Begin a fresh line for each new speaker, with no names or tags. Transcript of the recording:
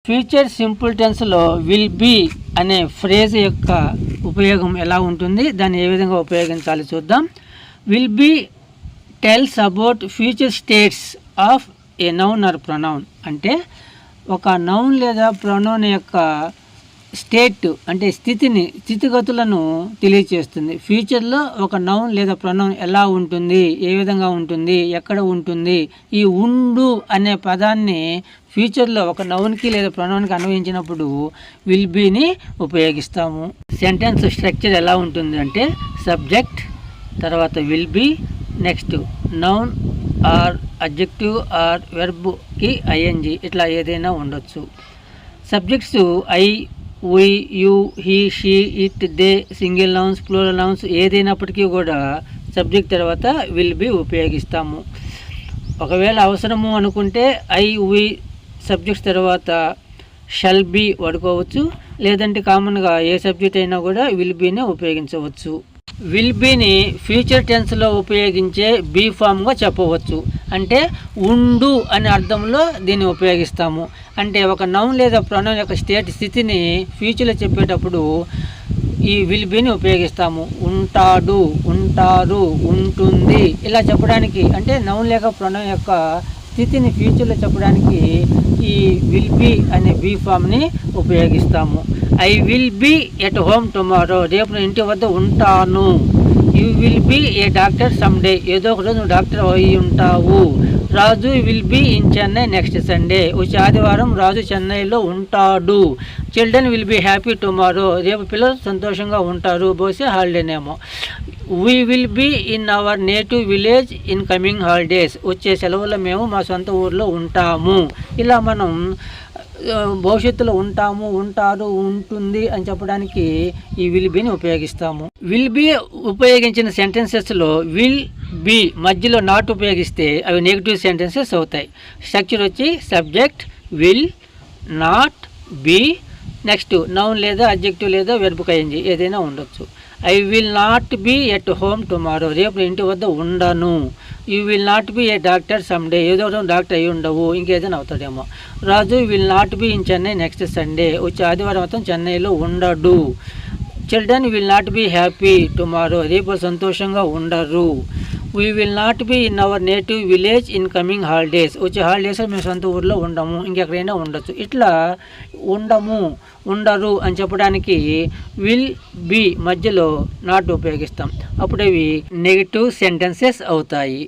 Future simple టెన్స్లో will be అనే phrase యొక్క ఉపయోగం ఎలా ఉంటుంది, దాన్ని ఏ విధంగా ఉపయోగించాలి చూద్దాం. Will be tells about future states of a noun or pronoun. అంటే ఒక నౌన్ లేదా ప్రొనౌన్ యొక్క స్టేట్ అంటే స్థితిగతులను తెలియచేస్తుంది. ఫ్యూచర్లో ఒక నౌన్ లేదా ప్రొనౌన్ ఎలా ఉంటుంది, ఏ విధంగా ఉంటుంది, ఎక్కడ ఉంటుంది. ఈ ఉండు అనే పదాన్ని ఫ్యూచర్లో ఒక నౌన్కి లేదా ప్రొనౌన్కి అన్వయించినప్పుడు విల్ బీని ఉపయోగిస్తాము. సెంటెన్స్ స్ట్రక్చర్ ఎలా ఉంటుంది అంటే సబ్జెక్ట్, తర్వాత will be, next noun or adjective or వెర్బ్కి ఐఎన్జీ ఇట్లా ఏదైనా ఉండొచ్చు. Subjects I, we, you, he, she, it, they, single nouns, plural nouns ఏదైనప్పటికీ కూడా సబ్జెక్ట్ తర్వాత విల్ బీ ఉపయోగిస్తాము. ఒకవేళ అవసరము అనుకుంటే ఐ, వి సబ్జెక్ట్స్ తర్వాత షల్ బీ వాడుకోవచ్చు. లేదంటే కామన్గా ఏ సబ్జెక్ట్ అయినా కూడా విల్ బీనే ఉపయోగించవచ్చు. విల్ బీని ఫ్యూచర్ టెన్స్లో ఉపయోగించే బీ ఫామ్గా చెప్పవచ్చు. అంటే ఉండు అనే అర్థంలో దీన్ని ఉపయోగిస్తాము. అంటే ఒక నౌన్ లేదా ప్రొనౌన్ యొక్క స్థితిని ఫ్యూచర్లో చెప్పేటప్పుడు ఈ విల్ బీని ఉపయోగిస్తాము. ఉంటాడు, ఉంటారు, ఉంటుంది ఇలా చెప్పడానికి, అంటే నౌన్ లేక ప్రొనౌన్ యొక్క స్థితిని ఫ్యూచర్లో చెప్పడానికి ఈ విల్ బీ అనే బీ ఫామ్ని ఉపయోగిస్తాము. I will be at home tomorrow, రేపు నేను ఇంటి వద్ద ఉంటాను. You will be a doctor someday, ఏదో ఒక రోజు నువ్వు డాక్టర్ అయి ఉంటావు. Raju will be in Chennai next Sunday, వచ్చే ఆదివారం రాజు చెన్నైలో ఉంటాడు. Children will be happy tomorrow, రేపు పిల్లలు సంతోషంగా ఉంటారు, బహుశా హాలిడేనేమో. We will be in our native village in coming holidays, వచ్చే సెలవుల్లో మేము మా సొంత ఊర్లో ఉంటాము. ఇలా మనం భవిష్యత్తులో ఉంటాము, ఉంటారు, ఉంటుంది అని చెప్పడానికి ఈ విల్ బీని ఉపయోగిస్తాము. విల్ బీ ఉపయోగించిన సెంటెన్సెస్లో విల్ బీ మధ్యలో నాట్ ఉపయోగిస్తే అవి నెగిటివ్ సెంటెన్సెస్ అవుతాయి. స్ట్రక్చర్ వచ్చి subject, will, not, be, next noun లేదా అడ్జెక్టివ్ లేదా వెర్బ్ ఐఎన్జీ ఏదైనా ఉండొచ్చు. I will not be at home tomorrow, రేపు ఇంటి వద్ద ఉండను. You will not be a doctor someday, ఏదో డాక్టర్ అయి ఉండవు, ఇంకేదైనా అవుతాడేమో. Raju will not be in Chennai next Sunday, వచ్చే ఆదివారం మొత్తం చెన్నైలో ఉండడు. Children will not be happy tomorrow, రేపు సంతోషంగా ఉండరు. We will not be in our native village in coming holidays, వచ్చే హాలిడేస్ మేము సొంత ఊర్లో ఉండము, ఇంకెక్కడైనా ఉండొచ్చు. ఇట్లా ఉండము, ఉండరు అని చెప్పడానికి విల్ బీ మధ్యలో నాట్ ఉపయోగిస్తాం. అప్పుడు అవి నెగిటివ్ సెంటెన్సెస్ అవుతాయి.